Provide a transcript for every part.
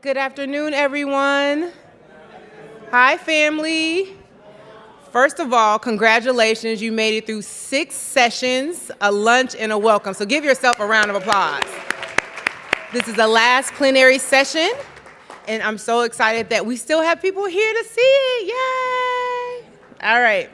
Good afternoon, everyone. Hi, family. First of all, congratulations. You made it through 6 sessions, a lunch, and a welcome. So give yourself a round of applause. This is the last plenary session, and I'm so excited that we still have people here to see it. Yay! All right.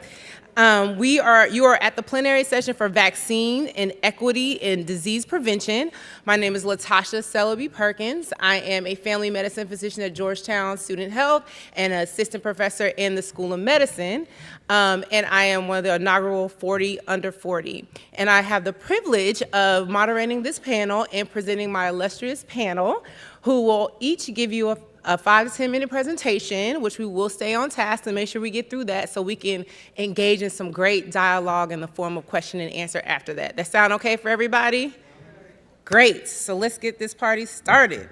You are at the plenary session for vaccine and equity in disease prevention. My name is LaTasha Seliby Perkins. I am a family medicine physician at Georgetown Student Health and an assistant professor in the School of Medicine. And I am one of the inaugural 40 under 40. And I have the privilege of moderating this panel and presenting my illustrious panel, who will each give you a 5 to 10 minute presentation, which we will stay on task to make sure we get through that so we can engage in some great dialogue in the form of question and answer after that. That sound okay for everybody? Great, so let's get this party started.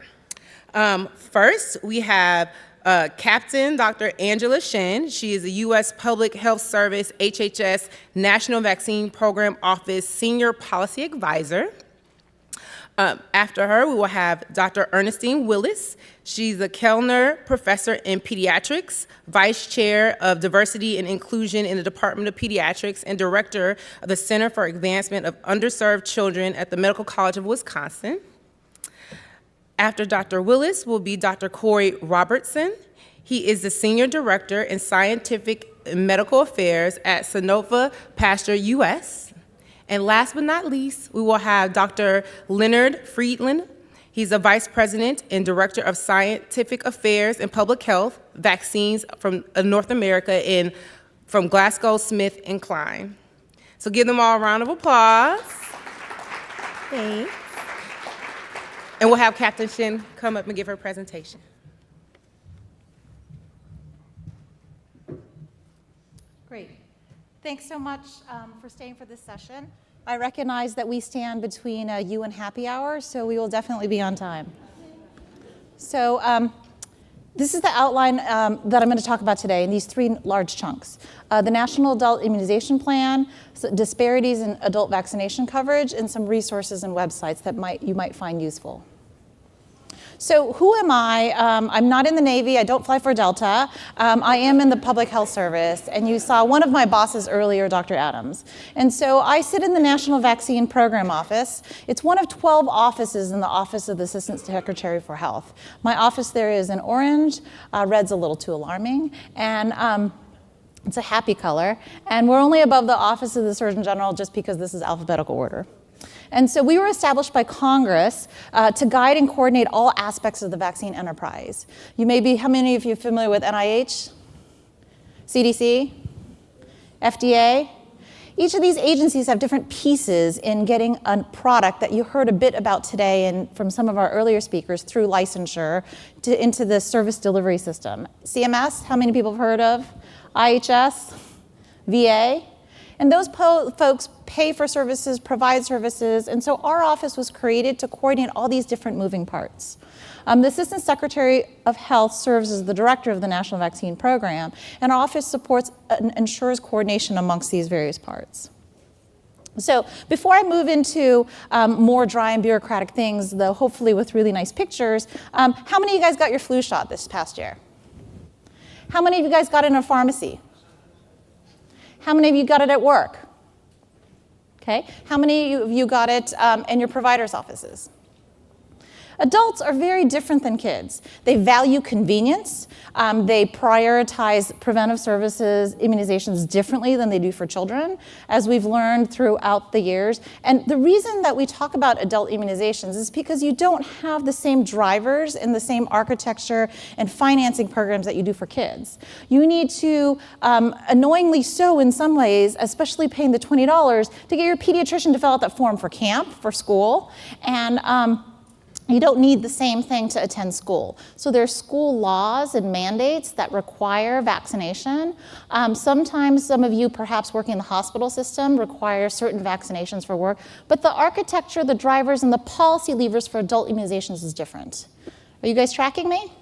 First, we have Captain Dr. Angela Shen. She is a U.S. Public Health Service, HHS National Vaccine Program Office Senior Policy Advisor. After her, we will have Dr. Earnestine Willis. She's a Kellner Professor in Pediatrics, Vice Chair of Diversity and Inclusion in the Department of Pediatrics, and Director of the Center for Advancement of Underserved Children at the Medical College of Wisconsin. After Dr. Willis will be Dr. Corey Robertson. He is the Senior Director in Scientific and Medical Affairs at Sonova Pasteur US. And last but not least, we will have Dr. Leonard Friedland. He's a Vice President and Director of Scientific Affairs and Public Health, Vaccines from North America from Glasgow Smith & Kline. So give them all a round of applause. Thanks. And we'll have Captain Shen come up and give her presentation. Great. Thanks so much for staying for this session. I recognize that we stand between you and happy hour, so we will definitely be on time. So this is the outline that I'm going to talk about today in these 3 large chunks. The National Adult Immunization Plan, disparities in adult vaccination coverage, and some resources and websites that you might find useful. So who am I? I'm not in the Navy. I don't fly for Delta. I am in the Public Health Service. And you saw one of my bosses earlier, Dr. Adams. And so I sit in the National Vaccine Program Office. It's one of 12 offices in the Office of the Assistant Secretary for Health. My office there is in orange. Red's a little too alarming. And it's a happy color. And we're only above the Office of the Surgeon General just because this is alphabetical order. And so we were established by Congress to guide and coordinate all aspects of the vaccine enterprise. How many of you are familiar with NIH, CDC, FDA? Each of these agencies have different pieces in getting a product that you heard a bit about today and from some of our earlier speakers through licensure into the service delivery system. CMS, how many people have heard of? IHS, VA. And those folks pay for services, provide services, and so our office was created to coordinate all these different moving parts. The Assistant Secretary of Health serves as the director of the National Vaccine Program, and our office supports and ensures coordination amongst these various parts. So before I move into more dry and bureaucratic things, though hopefully with really nice pictures, how many of you guys got your flu shot this past year? How many of you guys got it in a pharmacy? How many of you got it at work? Okay. How many of you got it in your provider's offices? Adults are very different than kids. They value convenience. They prioritize preventive services, immunizations differently than they do for children, as we've learned throughout the years. And the reason that we talk about adult immunizations is because you don't have the same drivers and the same architecture and financing programs that you do for kids. You need to, annoyingly so in some ways, especially paying the $20 to get your pediatrician to fill out that form for camp, for school, and you don't need the same thing to attend school. So there's school laws and mandates that require vaccination. Sometimes some of you perhaps working in the hospital system require certain vaccinations for work, but the architecture, the drivers, and the policy levers for adult immunizations is different. Are you guys tracking me?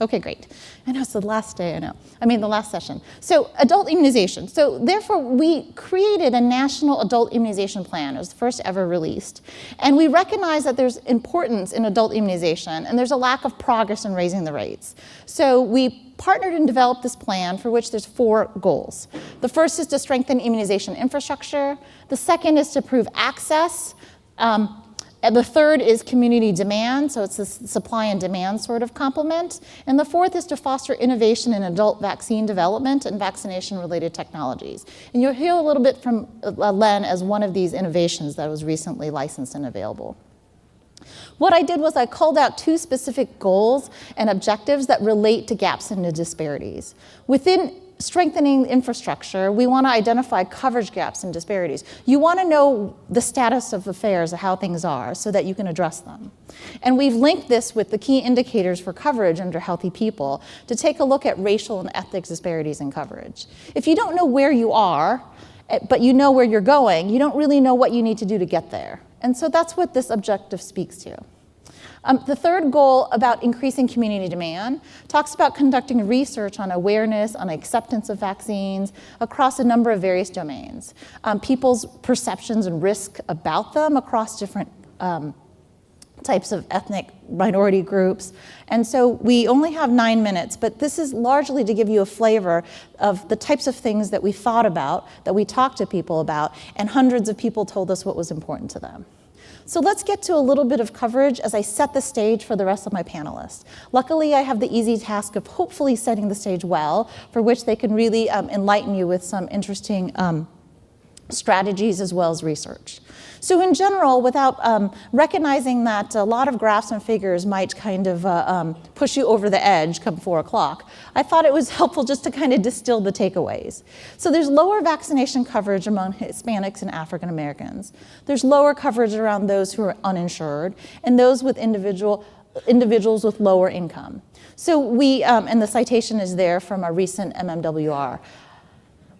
Okay, great. I know it's the last day, the last session. So adult immunization. So therefore, we created a national adult immunization plan. It was the first ever released. And we recognize that there's importance in adult immunization, and there's a lack of progress in raising the rates. So we partnered and developed this plan for which there's 4 goals. The first is to strengthen immunization infrastructure. The second is to improve access. And the third is community demand, so it's a supply and demand sort of complement. And the fourth is to foster innovation in adult vaccine development and vaccination-related technologies. And you'll hear a little bit from Len as one of these innovations that was recently licensed and available. What I did was I called out 2 specific goals and objectives that relate to gaps and disparities. Within strengthening infrastructure, we want to identify coverage gaps and disparities. You want to know the status of affairs, of how things are, so that you can address them. And we've linked this with the key indicators for coverage under healthy people to take a look at racial and ethnic disparities in coverage. If you don't know where you are, but you know where you're going, you don't really know what you need to do to get there. And so that's what this objective speaks to. The third goal about increasing community demand talks about conducting research on awareness, on acceptance of vaccines across a number of various domains. People's perceptions and risk about them across different types of ethnic minority groups. And so we only have 9 minutes, but this is largely to give you a flavor of the types of things that we thought about, that we talked to people about, and hundreds of people told us what was important to them. So let's get to a little bit of coverage as I set the stage for the rest of my panelists. Luckily, I have the easy task of hopefully setting the stage well, for which they can really enlighten you with some interesting strategies as well as research. So in general, without recognizing that a lot of graphs and figures might kind of push you over the edge come 4 o'clock, I thought it was helpful just to kind of distill the takeaways. So there's lower vaccination coverage among Hispanics and African Americans. There's lower coverage around those who are uninsured and those with individuals with lower income. So we, and the citation is there from a recent MMWR.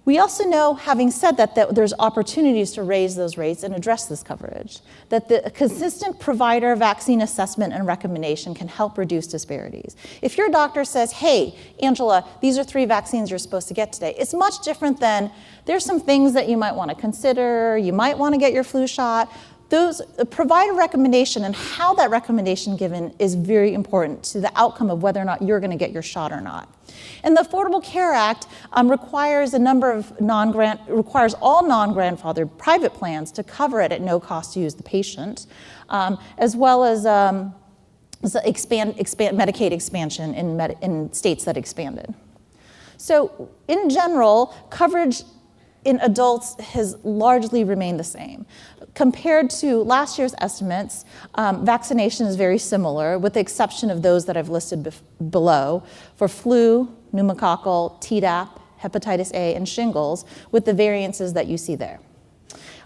We also know, having said that, that there's opportunities to raise those rates and address this coverage, that the consistent provider vaccine assessment and recommendation can help reduce disparities. If your doctor says, hey, Angela, these are 3 vaccines you're supposed to get today, it's much different than there's some things that you might want to consider, you might want to get your flu shot. Those provide a recommendation, and how that recommendation given is very important to the outcome of whether or not you're going to get your shot or not. And the Affordable Care Act requires a number of requires all non-grandfathered private plans to cover it at no cost to use the patient, as well as Medicaid expansion in states that expanded. So in general, coverage in adults has largely remained the same. Compared to last year's estimates, vaccination is very similar, with the exception of those that I've listed below, for flu, pneumococcal, Tdap, hepatitis A, and shingles, with the variances that you see there.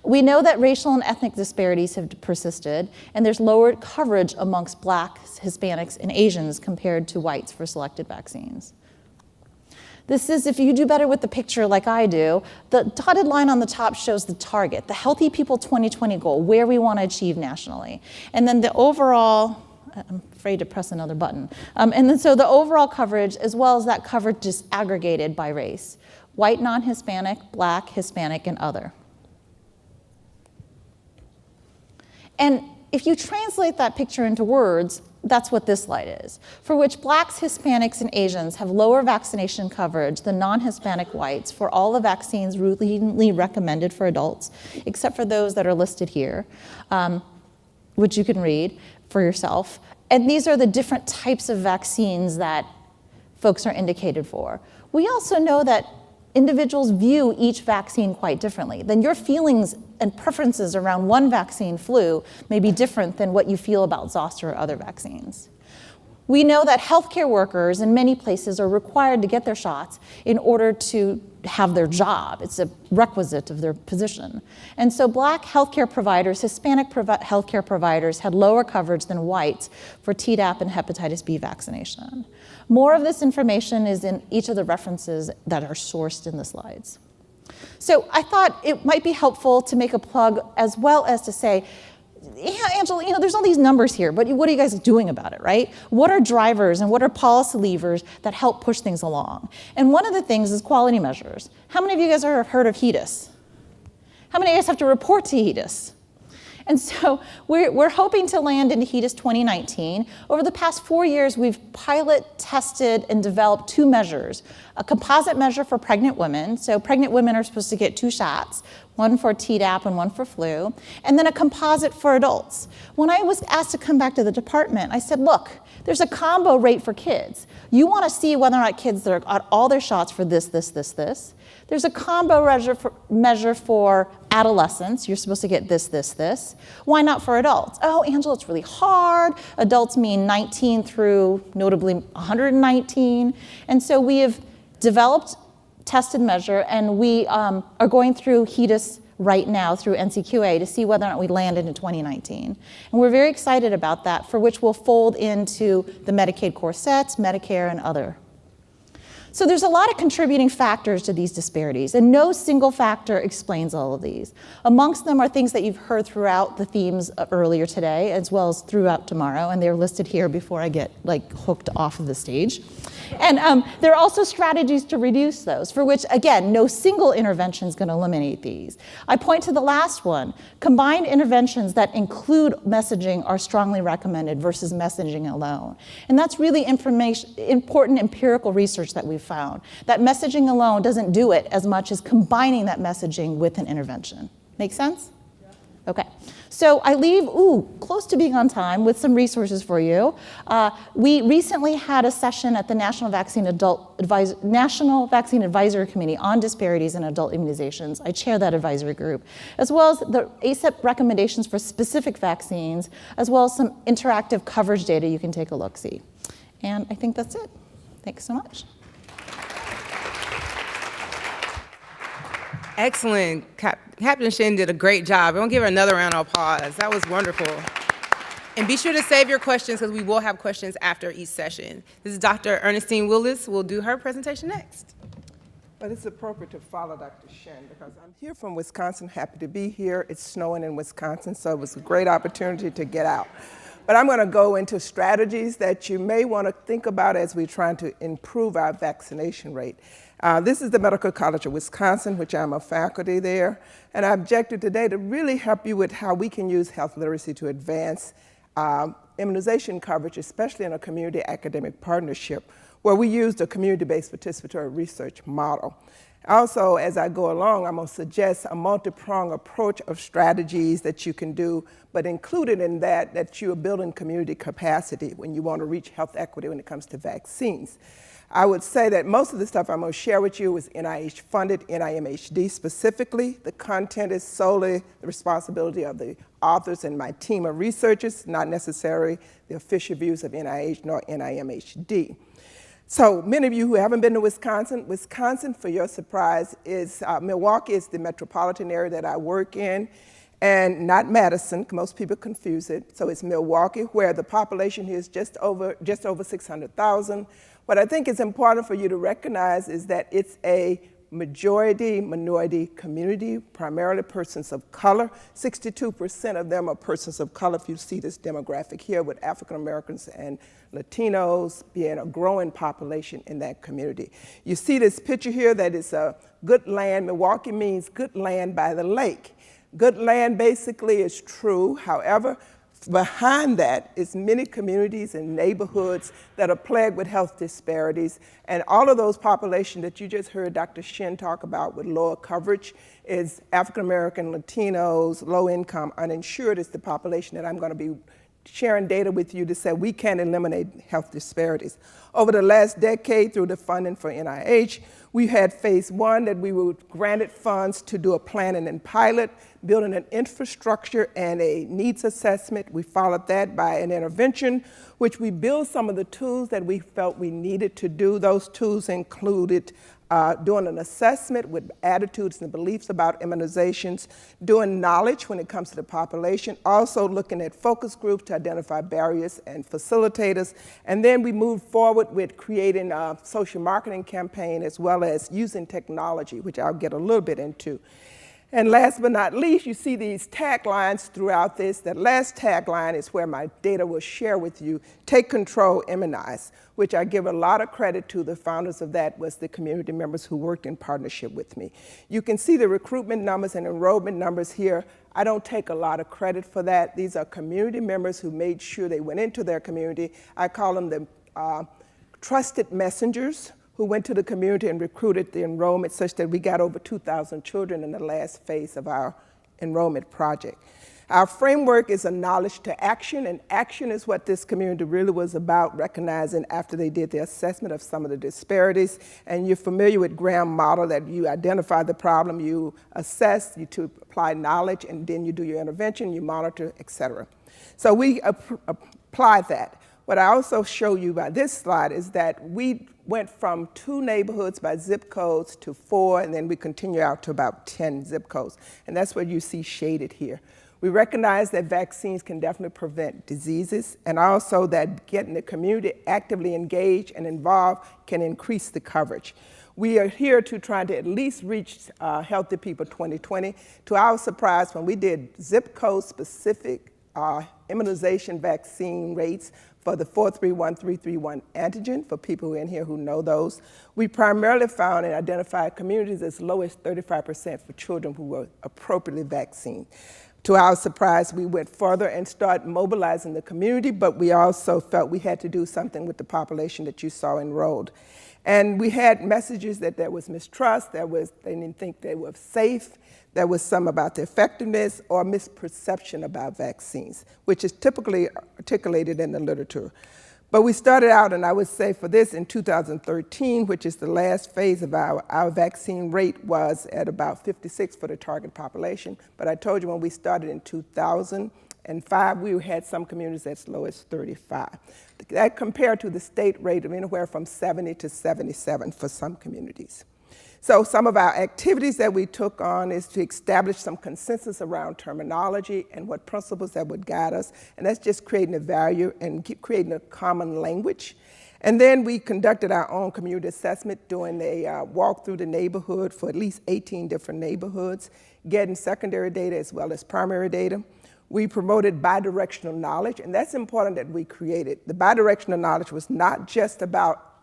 We know that racial and ethnic disparities have persisted, and there's lower coverage amongst Blacks, Hispanics, and Asians compared to whites for selected vaccines. This is, if you do better with the picture like I do, the dotted line on the top shows the target, the Healthy People 2020 goal, where we want to achieve nationally. And then the overall, I'm afraid to press another button. And then so the overall coverage, as well as that coverage disaggregated by race: white, non-Hispanic, Black, Hispanic, and other. And if you translate that picture into words, that's what this slide is, for which Blacks, Hispanics, and Asians have lower vaccination coverage than non-Hispanic whites for all the vaccines routinely recommended for adults, except for those that are listed here, which you can read for yourself. And these are the different types of vaccines that folks are indicated for. We also know that individuals view each vaccine quite differently. Then your feelings and preferences around one vaccine, flu, may be different than what you feel about zoster or other vaccines. We know that healthcare workers in many places are required to get their shots in order to have their job. It's a requisite of their position. And so Black healthcare providers, Hispanic healthcare providers had lower coverage than whites for Tdap and hepatitis B vaccination. More of this information is in each of the references that are sourced in the slides. So I thought it might be helpful to make a plug, as well as to say, yeah, Angela, there's all these numbers here, but what are you guys doing about it, right? What are drivers and what are policy levers that help push things along? And one of the things is quality measures. How many of you guys have heard of HEDIS? How many of you guys have to report to HEDIS? And so we're hoping to land into HEDIS 2019. Over the past 4 years, we've pilot tested and developed 2 measures. A composite measure for pregnant women. So pregnant women are supposed to get 2 shots, one for Tdap and one for flu. And then a composite for adults. When I was asked to come back to the department, I said, look, there's a combo rate for kids. You want to see whether or not kids are got all their shots for this. There's a combo measure for adolescents. You're supposed to get this. Why not for adults? Oh, Angela, it's really hard. Adults mean 19 through notably 119. And so we have developed tested measure, and we are going through HEDIS right now through NCQA to see whether or not we land into 2019. And we're very excited about that, for which we'll fold into the Medicaid core sets, Medicare, and other. So there's a lot of contributing factors to these disparities, and no single factor explains all of these. Amongst them are things that you've heard throughout the themes earlier today, as well as throughout tomorrow, and they're listed here before I get hooked off of the stage. And there are also strategies to reduce those, for which, again, no single intervention is going to eliminate these. I point to the last one. Combined interventions that include messaging are strongly recommended versus messaging alone. And that's really important empirical research that we've found, that messaging alone doesn't do it as much as combining that messaging with an intervention. Make sense? Yeah. Okay. So I leave, close to being on time, with some resources for you. We recently had a session at the National Vaccine Advisory Committee on disparities in adult immunizations. I chair that advisory group, as well as the ACIP recommendations for specific vaccines, as well as some interactive coverage data you can take a look-see. And I think that's it. Thanks so much. Excellent. Captain Shen did a great job. I'm going to give her another round of applause. That was wonderful. And be sure to save your questions, because we will have questions after each session. This is Dr. Ernestine Willis who will do her presentation next. But it's appropriate to follow Dr. Shen, because I'm here from Wisconsin, happy to be here. It's snowing in Wisconsin, so it was a great opportunity to get out. But I'm going to go into strategies that you may want to think about as we're trying to improve our vaccination rate. This is the Medical College of Wisconsin, which I'm a faculty there, and I objected today to really help you with how we can use health literacy to advance immunization coverage, especially in a community academic partnership, where we used a community-based participatory research model. Also, as I go along, I'm going to suggest a multi-pronged approach of strategies that you can do, but included in that you are building community capacity when you want to reach health equity when it comes to vaccines. I would say that most of the stuff I'm going to share with you is NIH-funded, NIMHD specifically. The content is solely the responsibility of the authors and my team of researchers, not necessarily the official views of NIH nor NIMHD. So many of you who haven't been to Wisconsin, for your surprise, is Milwaukee is the metropolitan area that I work in, and not Madison. Most people confuse it. So it's Milwaukee, where the population here is just over 600,000. What I think is important for you to recognize is that it's a majority-minority community, primarily persons of color. 62% of them are persons of color, if you see this demographic here, with African Americans and Latinos being a growing population in that community. You see this picture here that is a good land. Milwaukee means good land by the lake. Good land basically is true. However, behind that is many communities and neighborhoods that are plagued with health disparities, and all of those populations that you just heard Dr. Shen talk about with lower coverage is African American, Latinos, low income, uninsured is the population that I'm going to be sharing data with you to say we can eliminate health disparities. Over the last decade, through the funding for NIH, we had phase 1 that we were granted funds to do a planning and pilot, building an infrastructure and a needs assessment. We followed that by an intervention, which we built some of the tools that we felt we needed to do. Those tools included doing an assessment with attitudes and beliefs about immunizations, doing knowledge when it comes to the population, also looking at focus groups to identify barriers and facilitators, and then we moved forward with creating a social marketing campaign as well as using technology, which I'll get a little bit into. And last but not least, you see these taglines throughout this. That last tagline is where my data will share with you, take control, immunize, which I give a lot of credit to. The founders of that was the community members who worked in partnership with me. You can see the recruitment numbers and enrollment numbers here. I don't take a lot of credit for that. These are community members who made sure they went into their community. I call them the trusted messengers who went to the community and recruited the enrollment such that we got over 2,000 children in the last phase of our enrollment project. Our framework is a knowledge to action, and action is what this community really was about, recognizing after they did the assessment of some of the disparities. And you're familiar with Graham model that you identify the problem, you assess, you to apply knowledge, and then you do your intervention, you monitor, et cetera. So we applied that. What I also show you by this slide is that we went from 2 neighborhoods by zip codes to 4, and then we continue out to about 10 zip codes. And that's what you see shaded here. We recognize that vaccines can definitely prevent diseases, and also that getting the community actively engaged and involved can increase the coverage. We are here to try to at least reach Healthy People 2020. To our surprise, when we did zip code specific immunization vaccine rates for the 431331 antigen, for people who are in here who know those, we primarily found and identified communities as low as 35% for children who were appropriately vaccinated. To our surprise, we went further and started mobilizing the community, but we also felt we had to do something with the population that you saw enrolled. And we had messages that there was mistrust, they didn't think they were safe, there was some about the effectiveness or misperception about vaccines, which is typically articulated in the literature. But we started out, and I would say for this in 2013, which is the last phase of our vaccine rate was at about 56 for the target population. But I told you when we started in 2005, we had some communities as low as 35. That compared to the state rate of anywhere from 70 to 77 for some communities. So some of our activities that we took on is to establish some consensus around terminology and what principles that would guide us. And that's just creating a value and creating a common language. And then we conducted our own community assessment, doing a walk through the neighborhood for at least 18 different neighborhoods, getting secondary data as well as primary data. We promoted bidirectional knowledge, and that's important that we created. The bidirectional knowledge was not just about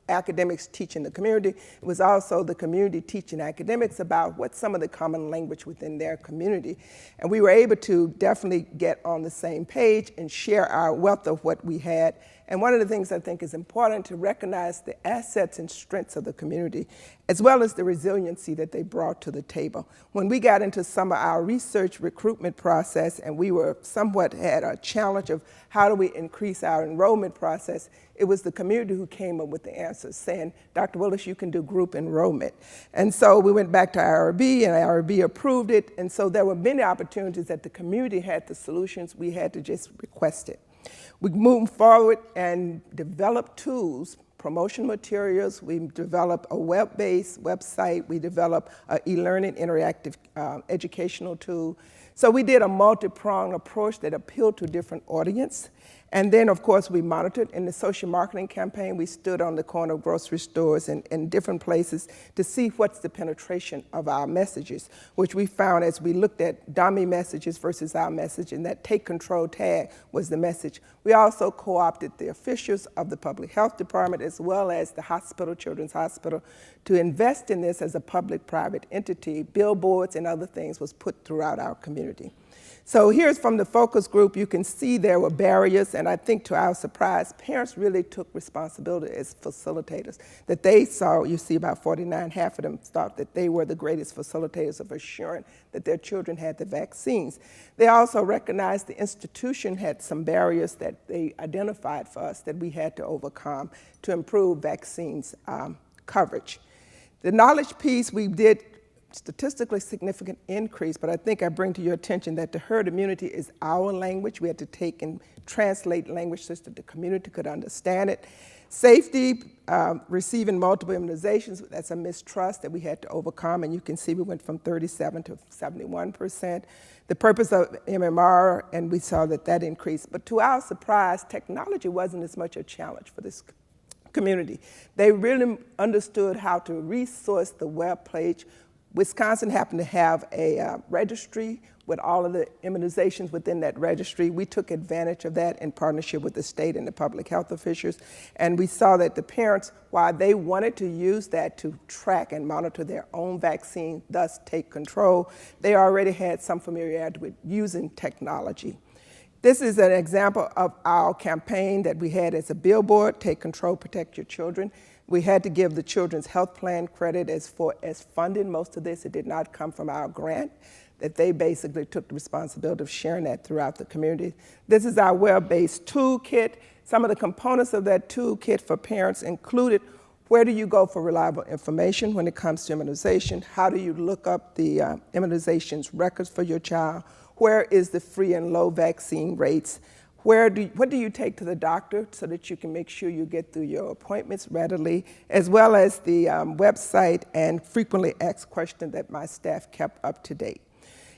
academics teaching the community, it was also the community teaching academics about what's some of the common language within their community. And we were able to definitely get on the same page and share our wealth of what we had. And one of the things I think is important to recognize the assets and strengths of the community, as well as the resiliency that they brought to the table. When we got into some of our research recruitment process, and we were somewhat had a challenge of how do we increase our enrollment process, it was the community who came up with the answers, saying, Dr. Willis, you can do group enrollment. And so we went back to IRB, and IRB approved it. And so there were many opportunities that the community had the solutions. We had to just request it. We moved forward and developed tools, promotion materials. We developed a web-based website. We developed an e-learning interactive educational tool. So we did a multi-pronged approach that appealed to different audience. And then, of course, we monitored in the social marketing campaign. We stood on the corner of grocery stores and in different places to see what's the penetration of our messages, which we found as we looked at dummy messages versus our message, and that take control tag was the message. We also co-opted the officials of the public health department as well as the hospital, Children's Hospital, to invest in this as a public-private entity. Billboards and other things was put throughout our community. So here's from the focus group. You can see there were barriers, and I think to our surprise, parents really took responsibility as facilitators. That they saw, you see about 49, half of them thought that they were the greatest facilitators of assuring that their children had the vaccines. They also recognized the institution had some barriers that they identified for us that we had to overcome to improve vaccines coverage. The knowledge piece, we did statistically significant increase, but I think I bring to your attention that the herd immunity is our language. We had to take and translate language so that the community could understand it. Safety, receiving multiple immunizations, that's a mistrust that we had to overcome, and you can see we went from 37 to 71%. The purpose of MMR, and we saw that that increased. But to our surprise, technology wasn't as much a challenge for this community. They really understood how to resource the web page Wisconsin happened to have a registry with all of the immunizations within that registry. We took advantage of that in partnership with the state and the public health officials. And we saw that the parents, while they wanted to use that to track and monitor their own vaccine, thus take control, they already had some familiarity with using technology. This is an example of our campaign that we had as a billboard, Take Control, Protect Your Children. We had to give the Children's Health Plan credit as funding most of this. It did not come from our grant, that they basically took the responsibility of sharing that throughout the community. This is our web-based toolkit. Some of the components of that toolkit for parents included where do you go for reliable information when it comes to immunization? How do you look up the immunizations records for your child? Where is the free and low vaccine rates? What do you take to the doctor so that you can make sure you get through your appointments readily, as well as the website and frequently asked questions that my staff kept up to date.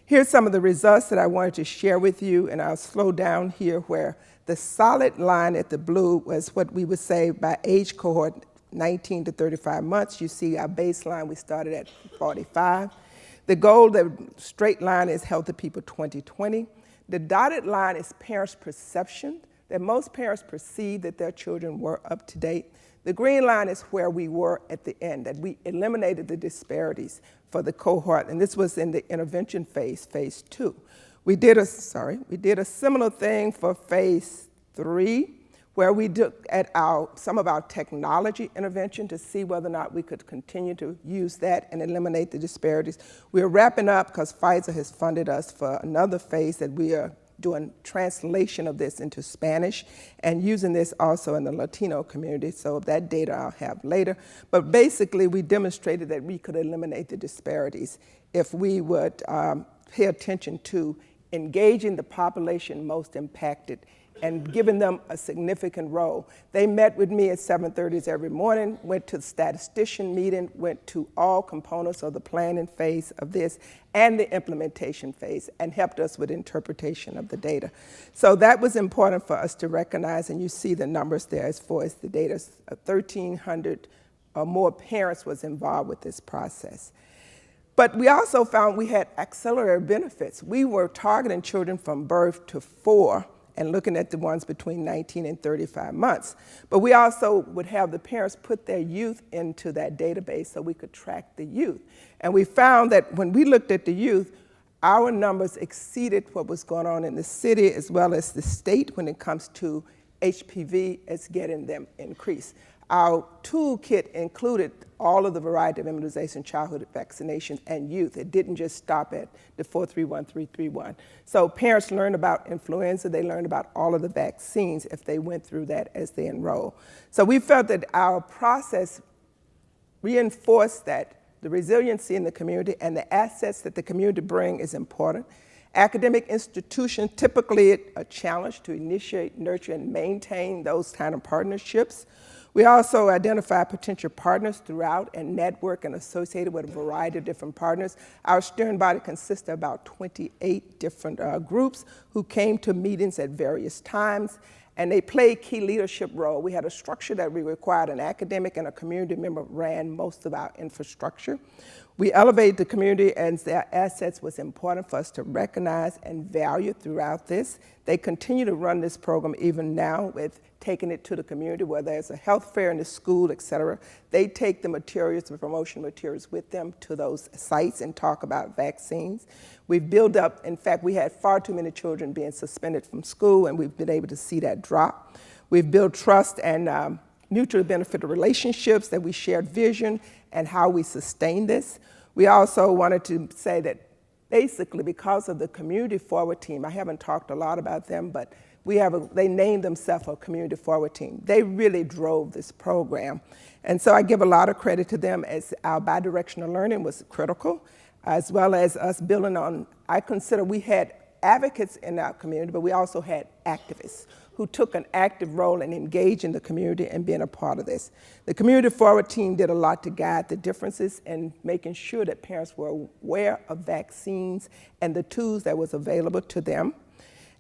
Here's some of the results that I wanted to share with you, and I'll slow down here where the solid line at the blue was what we would say by age cohort 19 to 35 months. You see our baseline, we started at 45. The gold, the straight line is Healthy People 2020. The dotted line is parents' perception, that most parents perceive that their children were up to date. The green line is where we were at the end, that we eliminated the disparities for the cohort, and this was in the intervention phase, phase 2. We did a similar thing for phase 3, where we looked at some of our technology intervention to see whether or not we could continue to use that and eliminate the disparities. We're wrapping up because Pfizer has funded us for another phase that we are doing translation of this into Spanish and using this also in the Latino community, so that data I'll have later. But basically, we demonstrated that we could eliminate the disparities if we would pay attention to engaging the population most impacted and giving them a significant role. They met with me at 7:30 every morning, went to the statistician meeting, went to all components of the planning phase of this and the implementation phase, and helped us with interpretation of the data. So that was important for us to recognize, and you see the numbers there as far as the data. 1,300 or more parents was involved with this process. But we also found we had accelerated benefits. We were targeting children from birth to 4 and looking at the ones between 19 and 35 months. But we also would have the parents put their youth into that database so we could track the youth. And we found that when we looked at the youth, our numbers exceeded what was going on in the city as well as the state when it comes to HPV as getting them increased. Our toolkit included all of the variety of immunization, childhood vaccinations, and youth. It didn't just stop at the 431, 331. So parents learned about influenza, they learned about all of the vaccines if they went through that as they enroll. So we felt that our process reinforced that the resiliency in the community and the assets that the community bring is important. Academic institutions, typically a challenge to initiate, nurture, and maintain those kind of partnerships. We also identify potential partners throughout and network and associated with a variety of different partners. Our steering body consists of about 28 different groups who came to meetings at various times, and they played key leadership role. We had a structure that we required an academic and a community member ran most of our infrastructure. We elevated the community, and their assets was important for us to recognize and value throughout this. They continue to run this program even now with taking it to the community, whether there's a health fair in the school, et cetera. They take the materials, the promotion materials with them to those sites and talk about vaccines. We've built up, in fact, we had far too many children being suspended from school, and we've been able to see that drop. We've built trust and mutually beneficial relationships, that we shared vision and how we sustain this. We also wanted to say that basically because of the Community Forward team, I haven't talked a lot about them, but they named themselves a Community Forward team. They really drove this program. And so I give a lot of credit to them, as our bidirectional learning was critical, as well as us building on, I consider we had advocates in our community, but we also had activists who took an active role in engaging the community and being a part of this. The Community Forward team did a lot to guide the differences and making sure that parents were aware of vaccines and the tools that was available to them.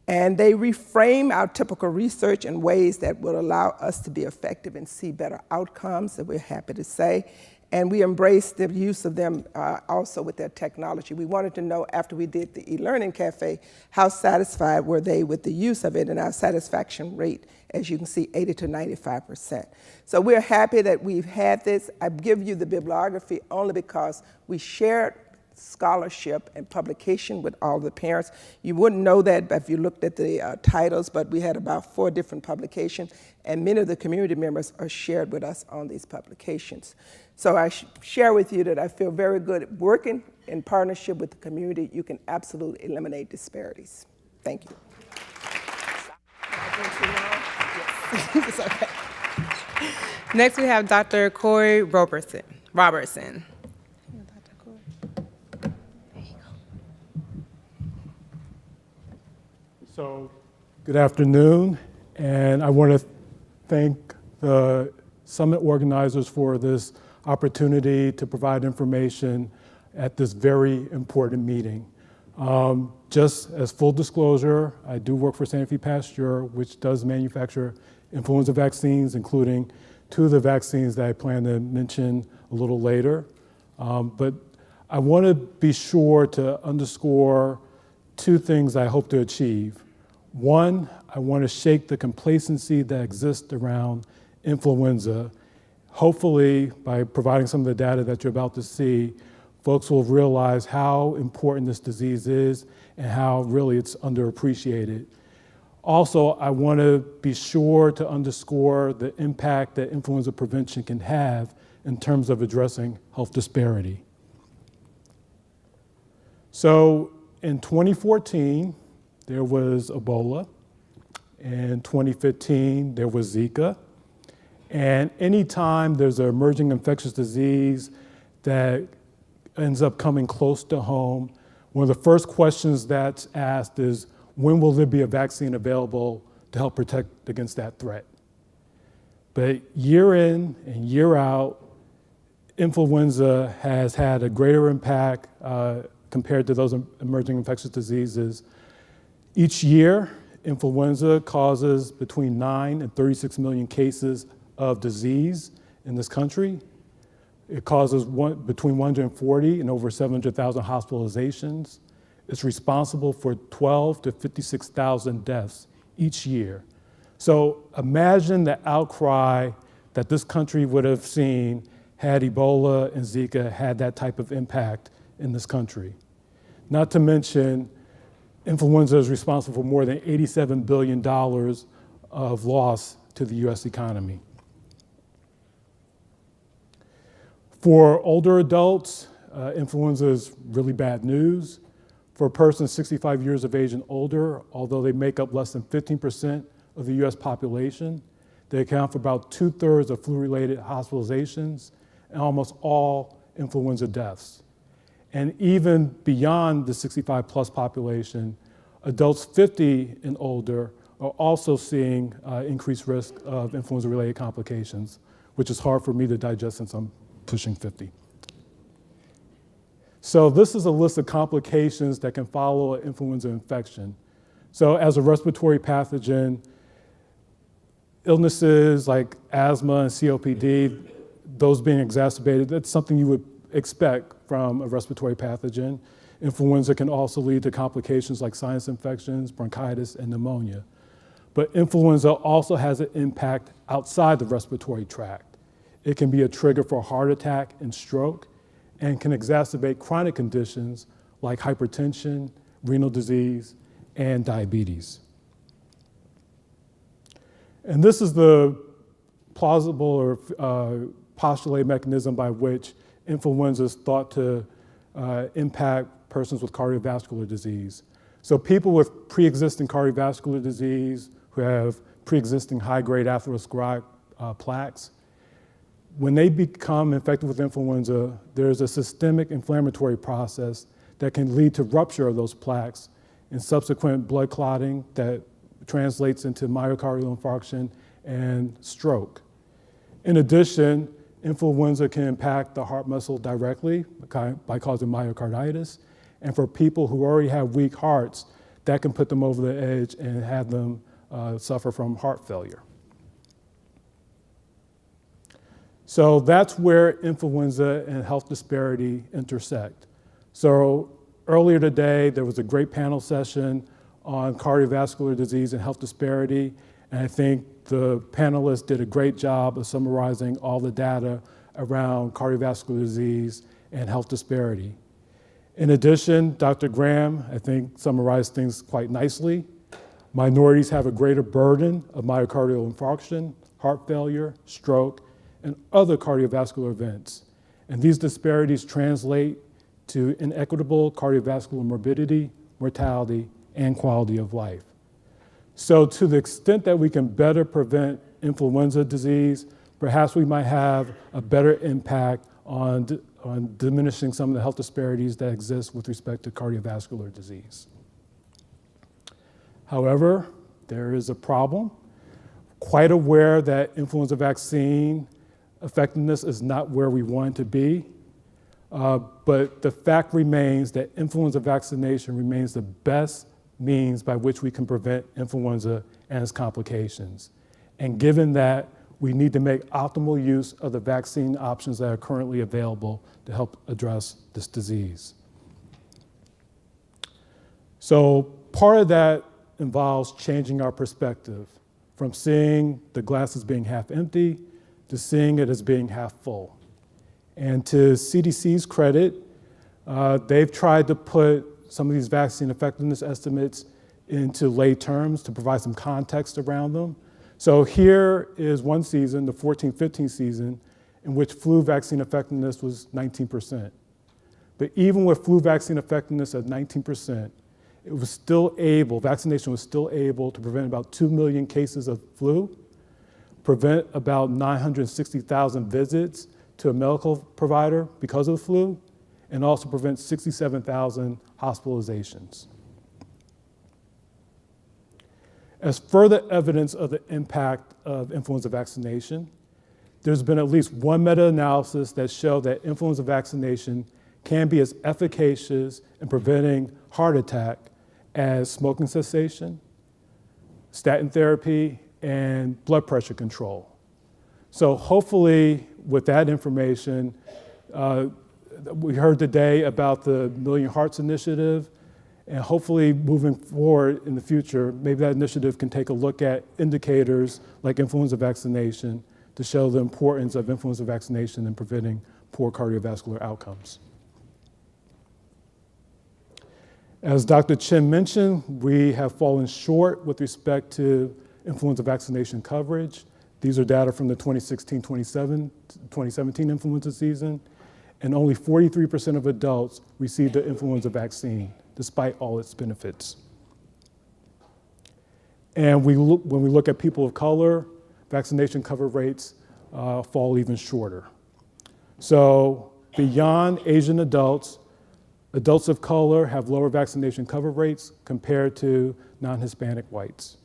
And they reframe our typical research in ways that will allow us to be effective and see better outcomes, that we're happy to say. And we embraced the use of them also with their technology. We wanted to know, after we did the e-learning cafe, how satisfied were they with the use of it, and our satisfaction rate, as you can see, 80 to 95%. So we're happy that we've had this. I give you the bibliography only because we shared scholarship and publication with all the parents. You wouldn't know that if you looked at the titles, but we had about 4 different publications, and many of the community members are shared with us on these publications. So I share with you that I feel very good working in partnership with the community. You can absolutely eliminate disparities. Thank you. It's okay. Next, we have Dr. Corey Robertson. So, good afternoon, and I want to thank the summit organizers for this opportunity to provide information at this very important meeting. Just as full disclosure, I do work for Sanofi Pasteur, which does manufacture influenza vaccines, including 2 of the vaccines that I plan to mention a little later. But I want to be sure to underscore 2 things I hope to achieve. One, I want to shake the complacency that exists around influenza. Hopefully, by providing some of the data that you're about to see, folks will realize how important this disease is and how really it's underappreciated. Also, I want to be sure to underscore the impact that influenza prevention can have in terms of addressing health disparity. So in 2014, there was Ebola. In 2015, there was Zika. And anytime there's an emerging infectious disease that ends up coming close to home, one of the first questions that's asked is, when will there be a vaccine available to help protect against that threat? But year in and year out, influenza has had a greater impact compared to those emerging infectious diseases. Each year, influenza causes between 9 and 36 million cases of disease in this country. It causes between 140 and over 700,000 hospitalizations. It's responsible for 12 to 56,000 deaths each year. So imagine the outcry that this country would have seen had Ebola and Zika had that type of impact in this country. Not to mention, influenza is responsible for more than $87 billion of loss to the US economy. For older adults, influenza is really bad news. For persons 65 years of age and older, although they make up less than 15% of the US population, they account for about 2/3 of flu-related hospitalizations and almost all influenza deaths. And even beyond the 65 plus population, adults 50 and older are also seeing increased risk of influenza-related complications, which is hard for me to digest since I'm pushing 50. So this is a list of complications that can follow an influenza infection. So as a respiratory pathogen, illnesses like asthma and COPD, those being exacerbated, that's something you would expect from a respiratory pathogen. Influenza can also lead to complications like sinus infections, bronchitis, and pneumonia. But influenza also has an impact outside the respiratory tract. It can be a trigger for heart attack and stroke, and can exacerbate chronic conditions like hypertension, renal disease, and diabetes. And this is the plausible or postulated mechanism by which influenza is thought to impact persons with cardiovascular disease. So people with pre-existing cardiovascular disease who have pre-existing high-grade atherosclerotic plaques, when they become infected with influenza, there's a systemic inflammatory process that can lead to rupture of those plaques and subsequent blood clotting that translates into myocardial infarction and stroke. In addition, influenza can impact the heart muscle directly by causing myocarditis. And for people who already have weak hearts, that can put them over the edge and have them suffer from heart failure. So that's where influenza and health disparity intersect. So earlier today, there was a great panel session on cardiovascular disease and health disparity, and I think the panelists did a great job of summarizing all the data around cardiovascular disease and health disparity. In addition, Dr. Graham, I think, summarized things quite nicely. Minorities have a greater burden of myocardial infarction, heart failure, stroke, and other cardiovascular events. And these disparities translate to inequitable cardiovascular morbidity, mortality, and quality of life. So to the extent that we can better prevent influenza disease, perhaps we might have a better impact on diminishing some of the health disparities that exist with respect to cardiovascular disease. However, there is a problem. Quite aware that influenza vaccine effectiveness is not where we want it to be, but the fact remains that influenza vaccination remains the best means by which we can prevent influenza and its complications. And given that, we need to make optimal use of the vaccine options that are currently available to help address this disease. So part of that involves changing our perspective from seeing the glass as being half empty to seeing it as being half full. And to CDC's credit, they've tried to put some of these vaccine effectiveness estimates into lay terms to provide some context around them. So here is one season, the 14-15 season, in which flu vaccine effectiveness was 19%. But even with flu vaccine effectiveness at 19%, it was still able, vaccination was still able to prevent about 2 million cases of flu, prevent about 960,000 visits to a medical provider because of the flu, and also prevent 67,000 hospitalizations. As further evidence of the impact of influenza vaccination, there's been at least one meta-analysis that showed that influenza vaccination can be as efficacious in preventing heart attack as smoking cessation, statin therapy, and blood pressure control. So hopefully, with that information, we heard today about the Million Hearts Initiative, and hopefully moving forward in the future, maybe that initiative can take a look at indicators like influenza vaccination to show the importance of influenza vaccination in preventing poor cardiovascular outcomes. As Dr. Shen mentioned, we have fallen short with respect to influenza vaccination coverage. These are data from the 2016-2017 influenza season, and only 43% of adults received the influenza vaccine, despite all its benefits. And when we look at people of color, vaccination cover rates fall even shorter. So beyond Asian adults, adults of color have lower vaccination cover rates compared to non-Hispanic whites.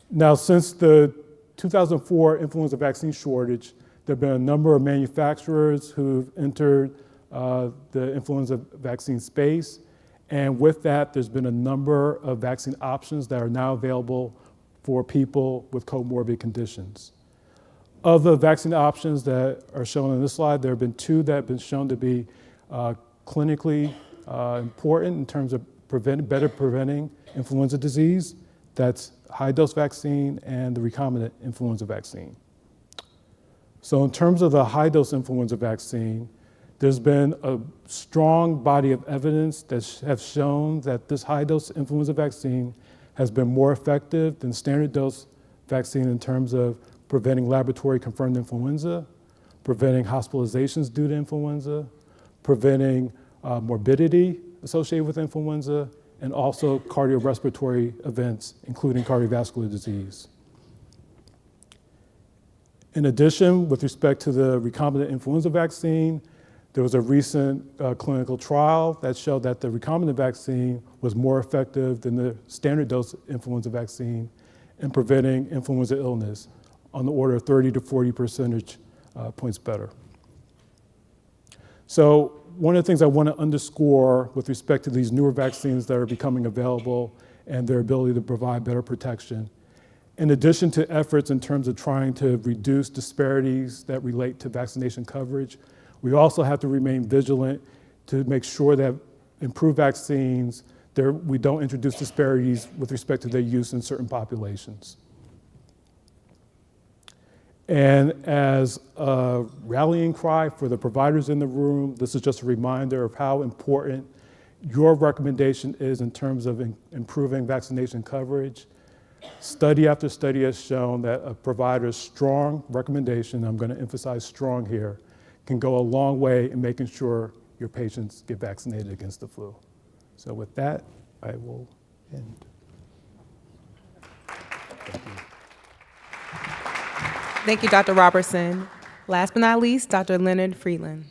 Now, since the 2004 influenza vaccine shortage, there have been a number of manufacturers who've entered the influenza vaccine space. And with that, there's been a number of vaccine options that are now available for people with comorbid conditions. Of the vaccine options that are shown in this slide, there have been two that have been shown to be clinically important in terms of better preventing influenza disease. That's high-dose vaccine and the recombinant influenza vaccine. So in terms of the high-dose influenza vaccine, there's been a strong body of evidence that have shown that this high-dose influenza vaccine has been more effective than standard dose vaccine in terms of preventing laboratory-confirmed influenza, preventing hospitalizations due to influenza, preventing morbidity associated with influenza, and also cardiorespiratory events, including cardiovascular disease. In addition, with respect to the recombinant influenza vaccine, there was a recent clinical trial that showed that the recombinant vaccine was more effective than the standard dose influenza vaccine in preventing influenza illness, on the order of 30 to 40 percentage points better. So one of the things I want to underscore with respect to these newer vaccines that are becoming available and their ability to provide better protection In addition to efforts in terms of trying to reduce disparities that relate to vaccination coverage, we also have to remain vigilant to make sure that improved vaccines, we don't introduce disparities with respect to their use in certain populations. And as a rallying cry for the providers in the room, this is just a reminder of how important your recommendation is in terms of improving vaccination coverage. Study after study has shown that a provider's strong recommendation, I'm going to emphasize strong here, can go a long way in making sure your patients get vaccinated against the flu. So with that, I will end. Thank you. Thank you, Dr. Robertson. Last but not least, Dr. Leonard Friedland.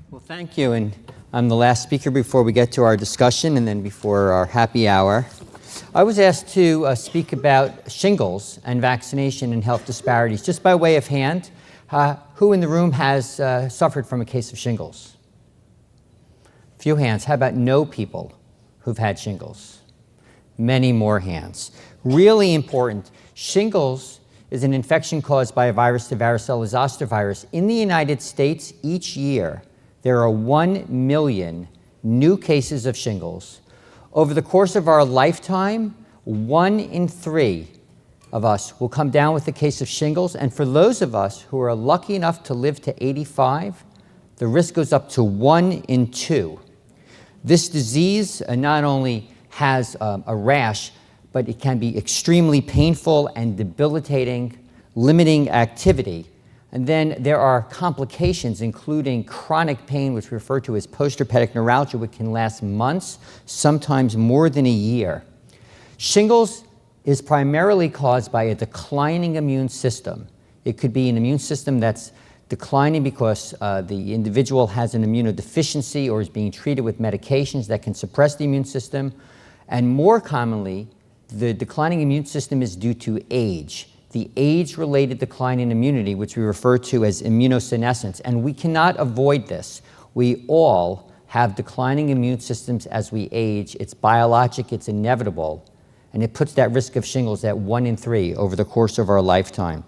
Well, thank you. And I'm the last speaker before we get to our discussion and then before our happy hour. I was asked to speak about shingles and vaccination and health disparities. Just by way of hand, who in the room has suffered from a case of shingles? Few hands. How about no people who've had shingles? Many more hands. Really important. Shingles is an infection caused by a virus, the varicella zoster virus. In the United States, each year, there are 1 million new cases of shingles. Over the course of our lifetime, 1 in 3 of us will come down with a case of shingles. And for those of us who are lucky enough to live to 85, the risk goes up to 1 in 2. This disease not only has a rash, but it can be extremely painful and debilitating, limiting activity. And then there are complications, including chronic pain, which we refer to as post-herpetic neuralgia, which can last months, sometimes more than a year. Shingles is primarily caused by a declining immune system. It could be an immune system that's declining because the individual has an immunodeficiency or is being treated with medications that can suppress the immune system. And more commonly, the declining immune system is due to age, the age-related decline in immunity, which we refer to as immunosenescence. And we cannot avoid this. We all have declining immune systems as we age. It's biologic, it's inevitable, and it puts that risk of shingles at 1 in 3 over the course of our lifetime.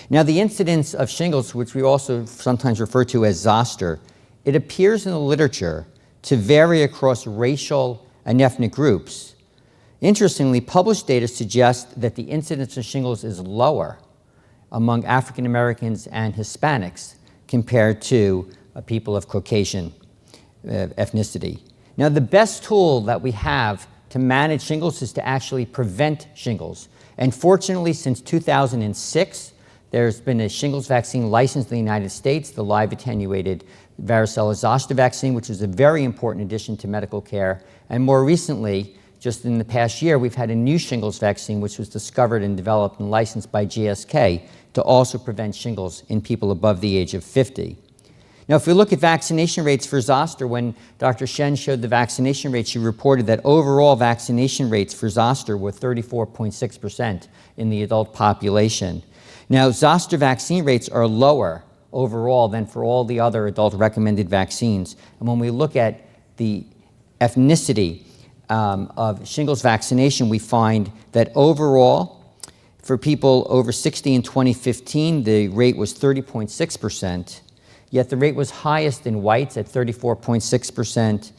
Now, the incidence of shingles, which we also sometimes refer to as zoster, it appears in the literature to vary across racial and ethnic groups. Interestingly, published data suggest that the incidence of shingles is lower among African Americans and Hispanics compared to people of Caucasian ethnicity. Now, the best tool that we have to manage shingles is to actually prevent shingles. And fortunately, since 2006, there's been a shingles vaccine licensed in the United States, the live attenuated varicella zoster vaccine, which is a very important addition to medical care. And more recently, just in the past year, we've had a new shingles vaccine, which was discovered and developed and licensed by GSK to also prevent shingles in people above the age of 50. Now, if we look at vaccination rates for zoster, when Dr. Shen showed the vaccination rates, she reported that overall vaccination rates for zoster were 34.6% in the adult population. Now, zoster vaccine rates are lower overall than for all the other adult recommended vaccines. And when we look at the ethnicity of shingles vaccination, we find that overall, for people over 60 in 2015, the rate was 30.6%, yet the rate was highest in whites at 34.6%.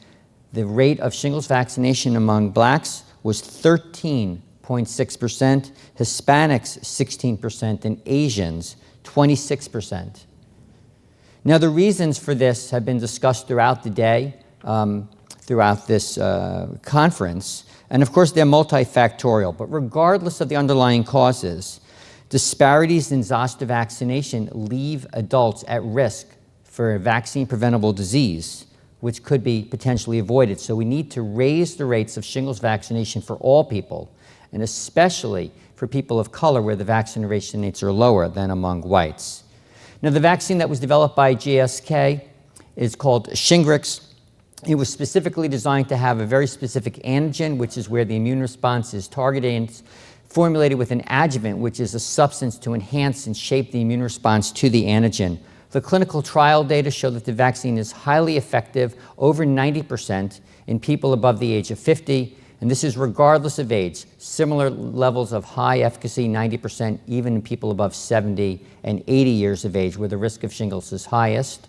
The rate of shingles vaccination among blacks was 13.6%, Hispanics 16%, and Asians 26%. Now, the reasons for this have been discussed throughout the day, throughout this conference, and of course they're multifactorial, but regardless of the underlying causes, disparities in zoster vaccination leave adults at risk for a vaccine-preventable disease, which could be potentially avoided. So we need to raise the rates of shingles vaccination for all people, and especially for people of color where the vaccination rates are lower than among whites. Now, the vaccine that was developed by GSK is called Shingrix. It was specifically designed to have a very specific antigen, which is where the immune response is targeted, and it's formulated with an adjuvant, which is a substance to enhance and shape the immune response to the antigen. The clinical trial data show that the vaccine is highly effective, over 90% in people above the age of 50. And this is regardless of age. Similar levels of high efficacy, 90%, even in people above 70 and 80 years of age, where the risk of shingles is highest.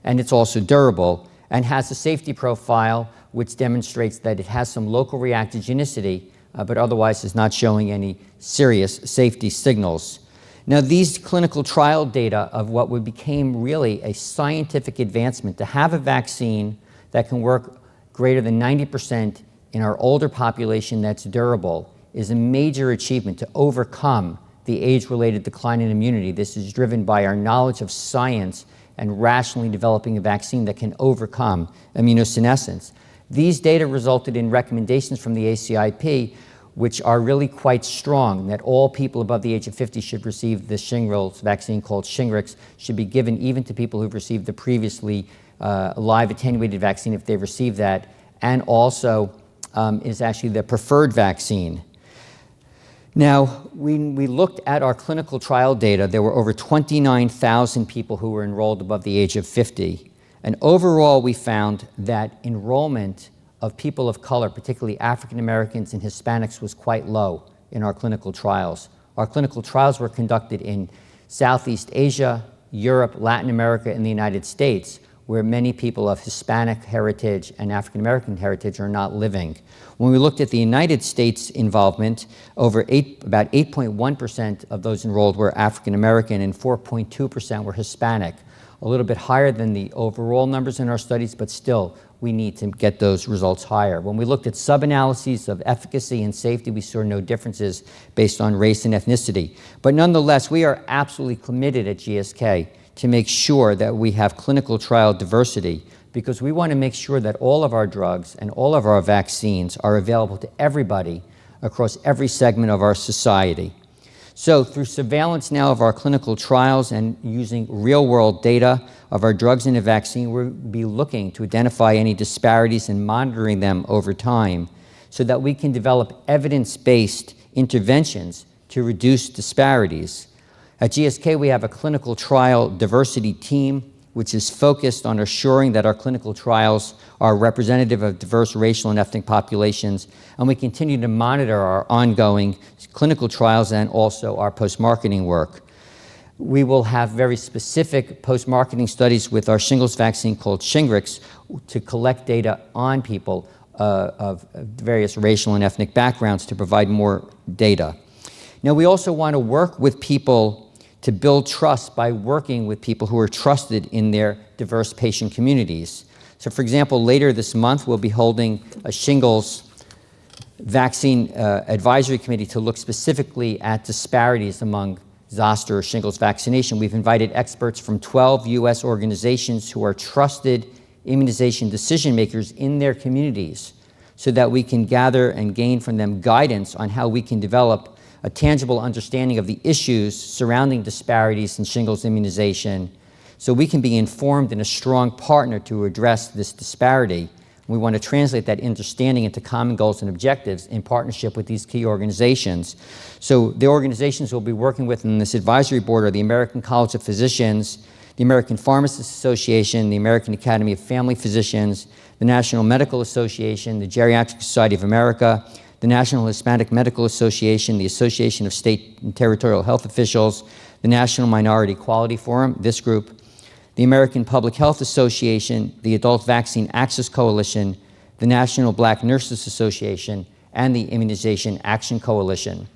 And it's also durable and has a safety profile which demonstrates that it has some local reactogenicity, but otherwise is not showing any serious safety signals. Now, these clinical trial data of what became really a scientific advancement to have a vaccine that can work greater than 90% in our older population that's durable is a major achievement to overcome the age-related decline in immunity. This is driven by our knowledge of science and rationally developing a vaccine that can overcome immunosenescence. These data resulted in recommendations from the ACIP, which are really quite strong, that all people above the age of 50 should receive the shingles vaccine called Shingrix, should be given even to people who've received the previously live attenuated vaccine if they've received that, and also is actually the preferred vaccine. Now, when we looked at our clinical trial data, there were over 29,000 people who were enrolled above the age of 50. And overall, we found that enrollment of people of color, particularly African Americans and Hispanics, was quite low in our clinical trials. Our clinical trials were conducted in Southeast Asia, Europe, Latin America, and the United States, where many people of Hispanic heritage and African American heritage are not living. When we looked at the United States involvement, about 8.1% of those enrolled were African American and 4.2% were Hispanic. A little bit higher than the overall numbers in our studies, but still, we need to get those results higher. When we looked at sub-analyses of efficacy and safety, we saw no differences based on race and ethnicity. But nonetheless, we are absolutely committed at GSK to make sure that we have clinical trial diversity, because we want to make sure that all of our drugs and all of our vaccines are available to everybody across every segment of our society. So through surveillance now of our clinical trials and using real-world data of our drugs and a vaccine, we'll be looking to identify any disparities and monitoring them over time so that we can develop evidence-based interventions to reduce disparities. At GSK, we have a clinical trial diversity team which is focused on assuring that our clinical trials are representative of diverse racial and ethnic populations, and we continue to monitor our ongoing clinical trials and also our post-marketing work. We will have very specific post-marketing studies with our shingles vaccine called Shingrix to collect data on people of various racial and ethnic backgrounds to provide more data. Now, we also want to work with people to build trust by working with people who are trusted in their diverse patient communities. So, for example, later this month, we'll be holding a shingles vaccine advisory committee to look specifically at disparities among zoster or shingles vaccination. We've invited experts from 12 U.S. organizations who are trusted immunization decision makers in their communities so that we can gather and gain from them guidance on how we can develop a tangible understanding of the issues surrounding disparities in shingles immunization so we can be informed and a strong partner to address this disparity. We want to translate that understanding into common goals and objectives in partnership with these key organizations. So the organizations we'll be working with in this advisory board are the American College of Physicians, the American Pharmacists Association, the American Academy of Family Physicians, the National Medical Association, the Geriatric Society of America, the National Hispanic Medical Association, the Association of State and Territorial Health Officials, the National Minority Quality Forum, this group, the American Public Health Association, the Adult Vaccine Access Coalition, the National Black Nurses Association, and the Immunization Action Coalition.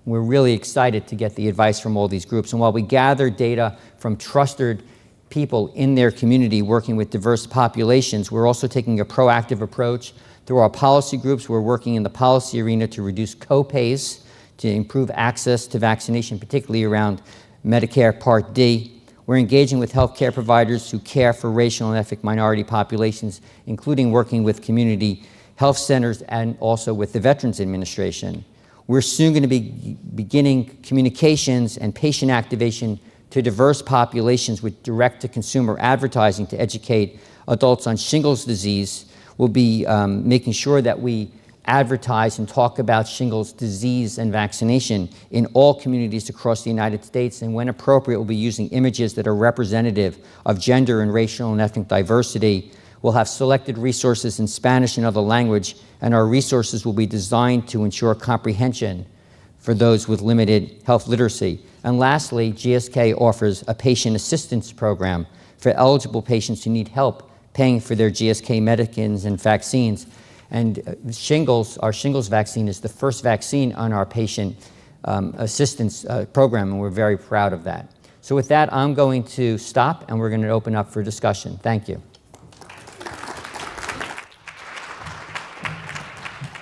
We're really excited to get the advice from all these groups. And while we gather data from trusted people in their community working with diverse populations, we're also taking a proactive approach. Through our policy groups, we're working in the policy arena to reduce co-pays, to improve access to vaccination, particularly around Medicare Part D. We're engaging with healthcare providers who care for racial and ethnic minority populations, including working with community health centers and also with the Veterans Administration. We're soon going to be beginning communications and patient activation to diverse populations with direct-to-consumer advertising to educate adults on shingles disease. We'll be making sure that we advertise and talk about shingles disease and vaccination in all communities across the United States, and when appropriate, we'll be using images that are representative of gender and racial and ethnic diversity. We'll have selected resources in Spanish and other language, and our resources will be designed to ensure comprehension for those with limited health literacy. And lastly, GSK offers a patient assistance program for eligible patients who need help paying for their GSK medicines and vaccines. And our shingles vaccine is the first vaccine on our patient assistance program, and we're very proud of that. So with that, I'm going to stop, and we're going to open up for discussion. Thank you.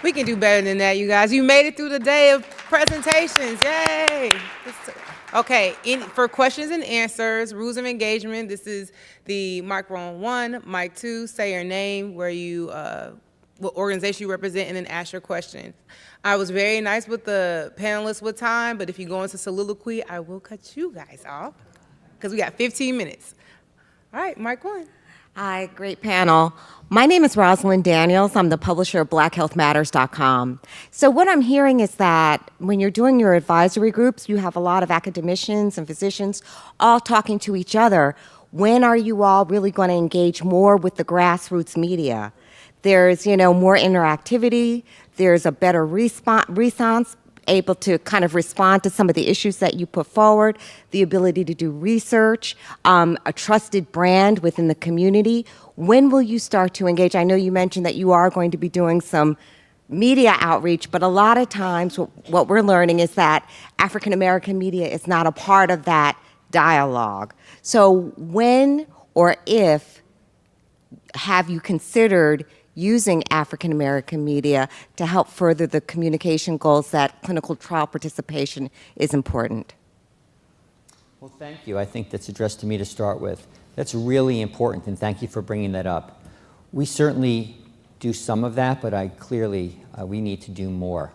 We can do better than that, you guys. You made it through the day of presentations. Yay! Okay, for questions and answers, rules of engagement, this is the microphone 1, mic 2, say your name, where you, what organization you represent, and then ask your question. I was very nice with the panelists with time, but if you go into soliloquy, I will cut you guys off because we got 15 minutes. All right, mic 1. Hi, great panel. My name is Rosalind Daniels. I'm the publisher of BlackHealthMatters.com. So what I'm hearing is that when you're doing your advisory groups, you have a lot of academicians and physicians all talking to each other. When are you all really going to engage more with the grassroots media? There's, more interactivity. There's a better response, able to kind of respond to some of the issues that you put forward, the ability to do research, a trusted brand within the community. When will you start to engage? I know you mentioned that you are going to be doing some media outreach, but a lot of times what we're learning is that African American media is not a part of that dialogue. So when or if have you considered using African American media to help further the communication goals that clinical trial participation is important? Well, thank you. I think that's addressed to me to start with. That's really important, and thank you for bringing that up. We certainly do some of that, but we need to do more.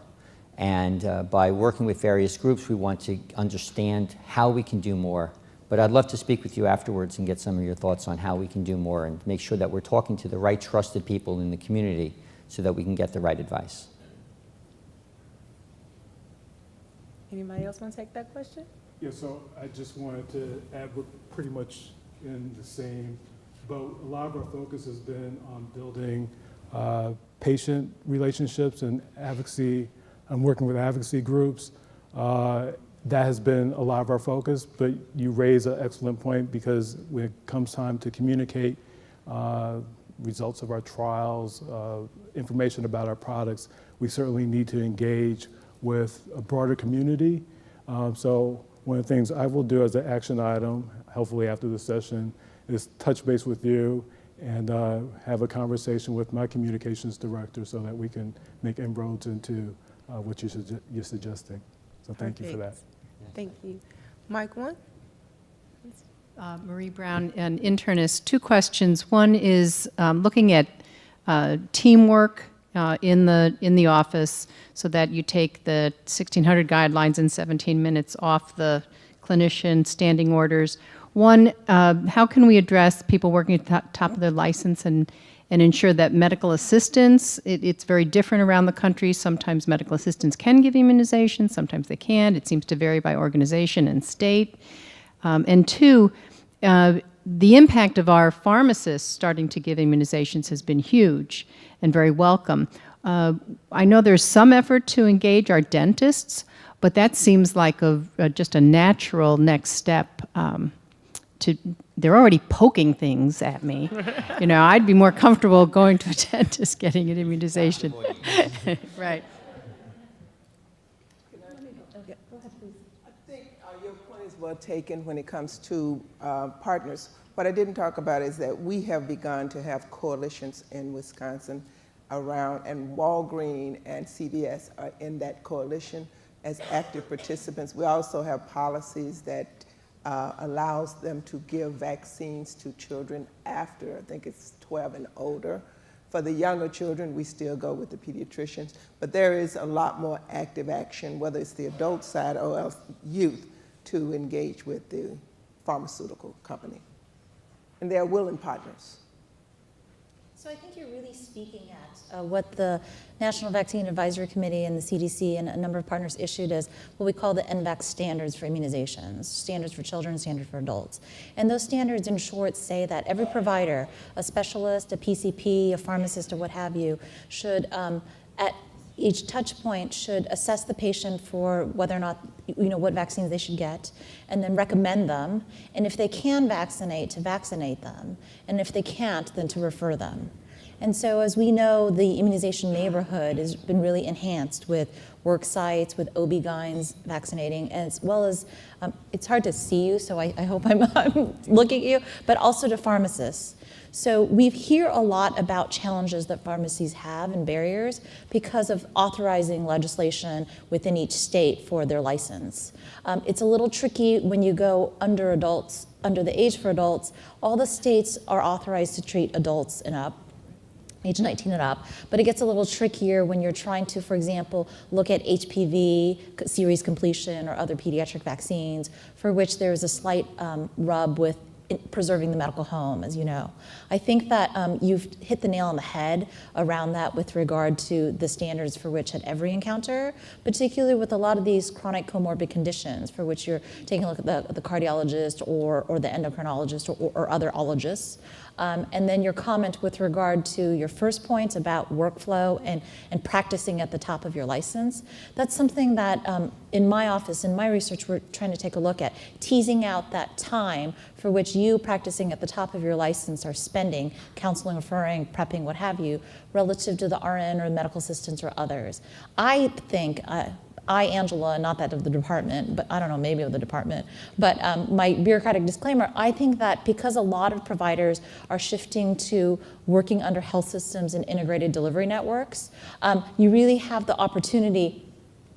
And by working with various groups, we want to understand how we can do more. But I'd love to speak with you afterwards and get some of your thoughts on how we can do more and make sure that we're talking to the right trusted people in the community so that we can get the right advice. Anybody else want to take that question? Yeah, so I just wanted to add, we're pretty much in the same boat. A lot of our focus has been on building patient relationships and advocacy. I'm working with advocacy groups. That has been a lot of our focus, but you raise an excellent point because when it comes time to communicate results of our trials, information about our products, we certainly need to engage with a broader community. So one of the things I will do as an action item, hopefully after the session, is touch base with you and have a conversation with my communications director so that we can make inroads into what you're suggesting. So thank you for that. Thank you. Mic 1. Marie Brown, an internist. 2 questions. One is looking at teamwork in the office so that you take the 1600 guidelines in 17 minutes off the clinician standing orders. One, how can we address people working at the top of their license and ensure that medical assistants, it's very different around the country. Sometimes medical assistants can give immunizations, sometimes they can't. It seems to vary by organization and state. And 2, the impact of our pharmacists starting to give immunizations has been huge and very welcome. I know there's some effort to engage our dentists, but that seems like just a natural next step. They're already poking things at me. I'd be more comfortable going to a dentist getting an immunization. Right. I think your point is well taken when it comes to partners. What I didn't talk about is that we have begun to have coalitions in Wisconsin around, and Walgreens and CVS are in that coalition as active participants. We also have policies that allows them to give vaccines to children after, I think it's 12 and older. For the younger children, we still go with the pediatricians, but there is a lot more active action, whether it's the adult side or else youth, to engage with the pharmaceutical company. And they're willing partners. So I think you're really speaking at what the National Vaccine Advisory Committee and the CDC and a number of partners issued as what we call the NVAC standards for immunizations, standards for children, standards for adults. And those standards, in short, say that every provider, a specialist, a PCP, a pharmacist, or what have you, should, at each touch point, should assess the patient for whether or not, what vaccines they should get, and then recommend them. And if they can vaccinate, to vaccinate them. And if they can't, then to refer them. And so as we know, the immunization neighborhood has been really enhanced with work sites, with OB-GYNs vaccinating, as well as, it's hard to see you, so I hope I'm looking at you, but also to pharmacists. So we hear a lot about challenges that pharmacies have and barriers because of authorizing legislation within each state for their license. It's a little tricky when you go under the age for adults. All the states are authorized to treat adults and up, age 19 and up, but it gets a little trickier when you're trying to, for example, look at HPV series completion or other pediatric vaccines for which there is a slight rub with preserving the medical home, as you know. I think that you've hit the nail on the head around that with regard to the standards for which at every encounter, particularly with a lot of these chronic comorbid conditions for which you're taking a look at the cardiologist or the endocrinologist or other ologists. And then your comment with regard to your first point about workflow and practicing at the top of your license, that's something that in my office, in my research, we're trying to take a look at, teasing out that time for which you practicing at the top of your license are spending, counseling, referring, prepping, what have you, relative to the RN or the medical assistants or others. I think, Angela, not that of the department, but I don't know, maybe of the department, but my bureaucratic disclaimer, I think that because a lot of providers are shifting to working under health systems and integrated delivery networks, you really have the opportunity,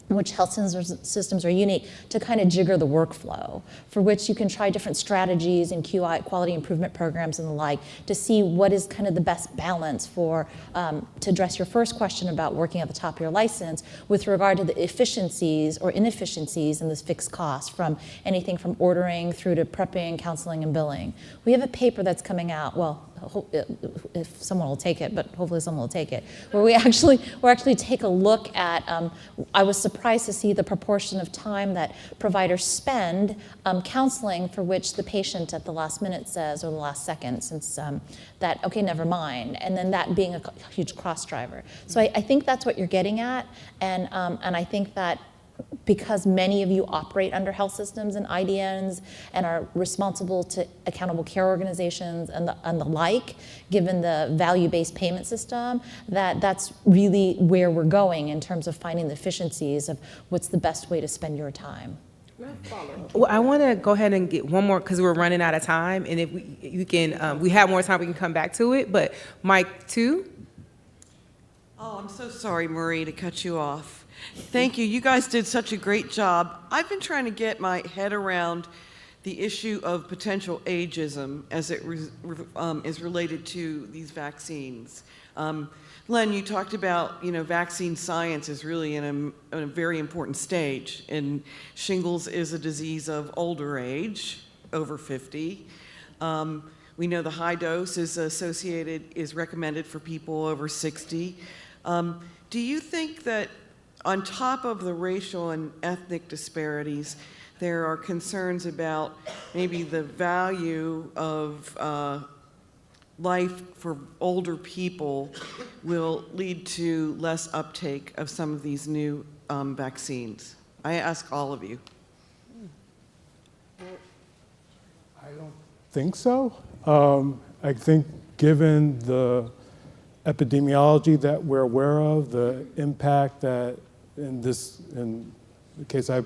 which health systems are unique, to kind of jigger the workflow, for which you can try different strategies and QI, quality improvement programs and the like, to see what is kind of the best balance for, to address your first question about working at the top of your license with regard to the efficiencies or inefficiencies in this fixed cost from anything from ordering through to prepping, counseling, and billing. We have a paper that's coming out, well, if someone will take it, but hopefully someone will take it, where we actually take a look at, I was surprised to see the proportion of time that providers spend counseling for which the patient at the last minute says, or the last second, since that, okay, never mind, and then that being a huge cross driver. So I think that's what you're getting at, and I think that because many of you operate under health systems and IDNs and are responsible to accountable care organizations and the like, given the value-based payment system, that's really where we're going in terms of finding the efficiencies of what's the best way to spend your time. Well, I want to go ahead and get one more because we're running out of time, and if we can, we have more time, we can come back to it. But Mike 2. Oh, I'm so sorry, Marie, to cut you off. Thank you. You guys did such a great job. I've been trying to get my head around the issue of potential ageism as it is related to these vaccines. Len, you talked about, vaccine science is really in a very important stage, and shingles is a disease of older age, over 50. We know the high dose is recommended for people over 60. Do you think that on top of the racial and ethnic disparities, there are concerns about maybe the value of life for older people will lead to less uptake of some of these new vaccines? I ask all of you. I don't think so. I think given the epidemiology that we're aware of, the impact that in the case I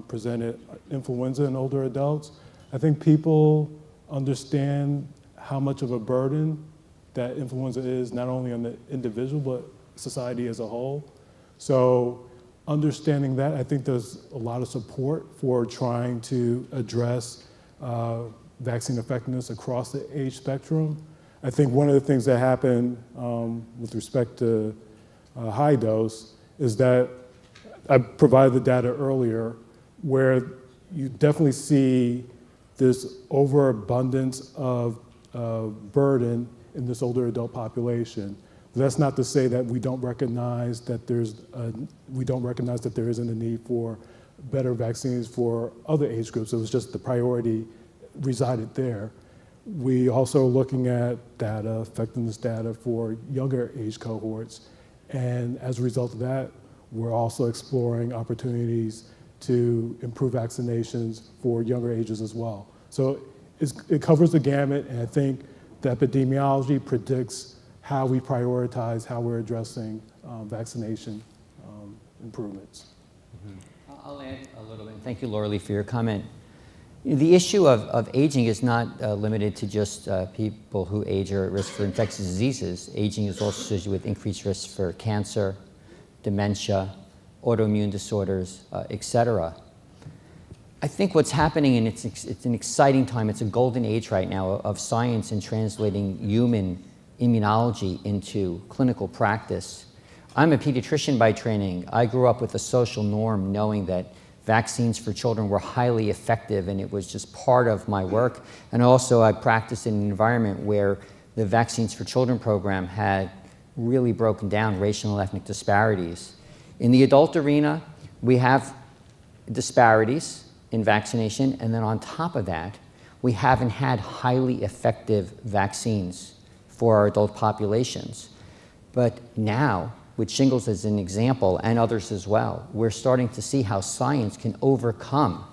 presented, influenza in older adults, I think people understand how much of a burden that influenza is, not only on the individual, but society as a whole. So understanding that, I think there's a lot of support for trying to address vaccine effectiveness across the age spectrum. I think one of the things that happened with respect to high dose is that I provided the data earlier where you definitely see this overabundance of burden in this older adult population. That's not to say that we don't recognize that there isn't a need for better vaccines for other age groups. It was just the priority resided there. We also are looking at data, effectiveness data for younger age cohorts. And as a result of that, we're also exploring opportunities to improve vaccinations for younger ages as well. So it covers the gamut, and I think the epidemiology predicts how we prioritize, how we're addressing vaccination improvements. I'll add a little bit. Thank you, Laura Lee, for your comment. The issue of aging is not limited to just people who age or are at risk for infectious diseases. Aging is also associated with increased risks for cancer, dementia, autoimmune disorders, et cetera. I think what's happening, and it's an exciting time, it's a golden age right now of science and translating human immunology into clinical practice. I'm a pediatrician by training. I grew up with a social norm knowing that vaccines for children were highly effective, and it was just part of my work. And also I practiced in an environment where the Vaccines for Children program had really broken down racial and ethnic disparities. In the adult arena, we have disparities in vaccination, and then on top of that, we haven't had highly effective vaccines for our adult populations. But now, with shingles as an example, and others as well, we're starting to see how science can overcome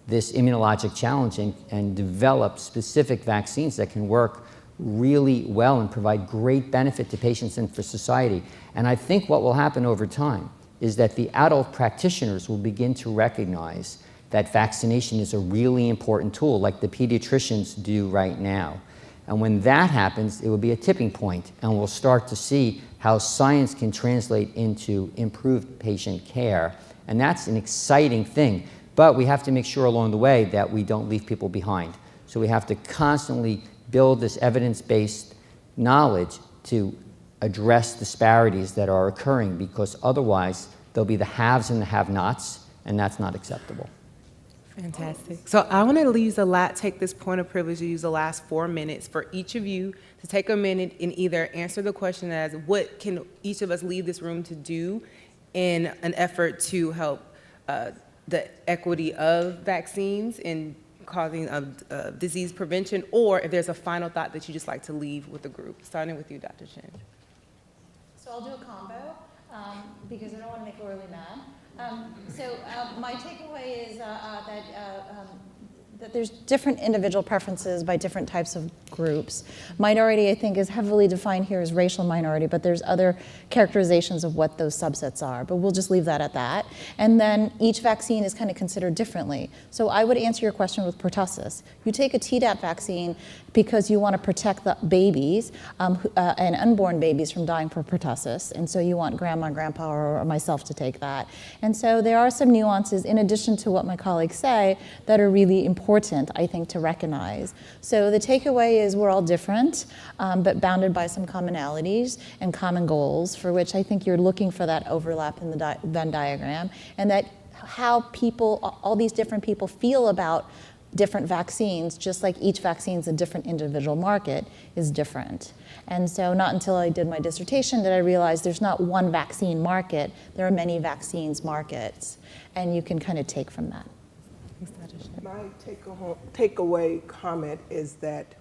this immunologic challenge and develop specific vaccines that can work really well and provide great benefit to patients and for society. And I think what will happen over time is that the adult practitioners will begin to recognize that vaccination is a really important tool, like the pediatricians do right now. And when that happens, it will be a tipping point, and we'll start to see how science can translate into improved patient care. And that's an exciting thing. But we have to make sure along the way that we don't leave people behind. So we have to constantly build this evidence-based knowledge to address disparities that are occurring, because otherwise there'll be the haves and the have-nots, and that's not acceptable. Fantastic. So I want to take this point of privilege to use the last 4 minutes for each of you to take a minute and either answer the question as what can each of us leave this room to do in an effort to help the equity of vaccines in causing disease prevention, or if there's a final thought that you just like to leave with the group. Starting with you, Dr. Shen. So I'll do a combo because I don't want to make Laura Lee mad. My takeaway is that there's different individual preferences by different types of groups. Minority, I think, is heavily defined here as racial minority, but there's other characterizations of what those subsets are. But we'll just leave that at that. And then each vaccine is kind of considered differently. So I would answer your question with pertussis. You take a Tdap vaccine because you want to protect the babies and unborn babies from dying from pertussis. And so you want grandma, grandpa, or myself to take that. And so there are some nuances, in addition to what my colleagues say, that are really important, I think, to recognize. So the takeaway is we're all different, but bounded by some commonalities and common goals, for which I think you're looking for that overlap in the Venn diagram, and that how people, all these different people feel about different vaccines, just like each vaccine's a different individual market, is different. And so not until I did my dissertation did I realize there's not one vaccine market, there are many vaccines markets, and you can kind of take from that. My takeaway comment is that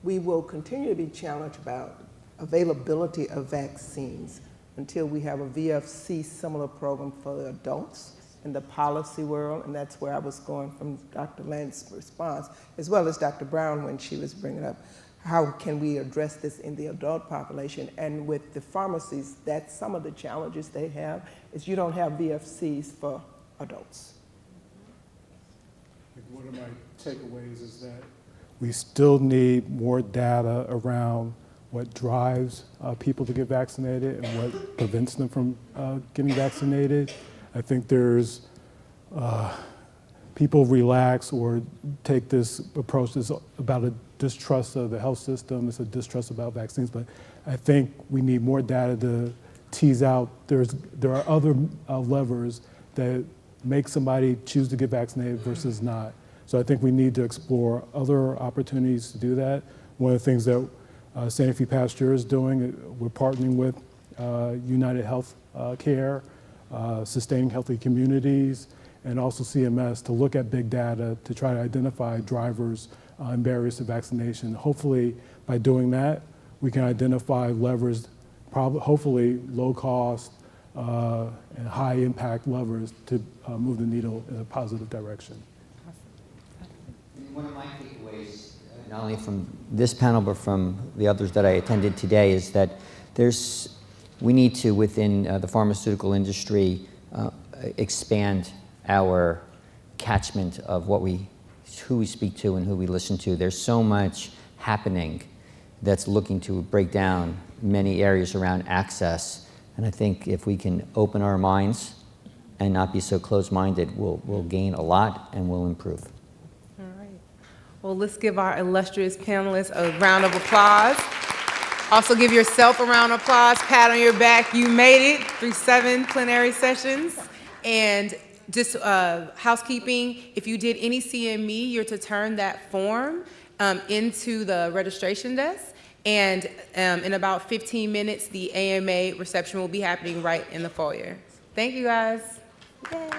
we will continue to be challenged about availability of vaccines until we have a VFC similar program for the adults in the policy world, and that's where I was going from Dr. Land's response, as well as Dr. Brown when she was bringing up how can we address this in the adult population. And with the pharmacies, that's some of the challenges they have, is you don't have VFCs for adults. One of my takeaways is that we still need more data around what drives people to get vaccinated and what prevents them from getting vaccinated. I think there's people relax or take this approach that's about a distrust of the health system, it's a distrust about vaccines, but I think we need more data to tease out. There are other levers that make somebody choose to get vaccinated versus not. So I think we need to explore other opportunities to do that. One of the things that Sanofi Pasteur is doing. We're partnering with United Health Care, Sustaining Healthy Communities, and also CMS to look at big data to try to identify drivers and barriers to vaccination. Hopefully, by doing that, we can identify levers, hopefully low cost and high impact levers to move the needle in a positive direction. One of my takeaways, not only from this panel, but from the others that I attended today, is that we need to, within the pharmaceutical industry, expand our catchment of who we speak to and who we listen to. There's so much happening that's looking to break down many areas around access. And I think if we can open our minds and not be so closed-minded, we'll gain a lot and we'll improve. All right. Well, let's give our illustrious panelists a round of applause. Also give yourself a round of applause, pat on your back. You made it through 7 plenary sessions. And just housekeeping, if you did any CME, you're to turn that form into the registration desk. And in about 15 minutes, the AMA reception will be happening right in the foyer. Thank you, guys. Yay.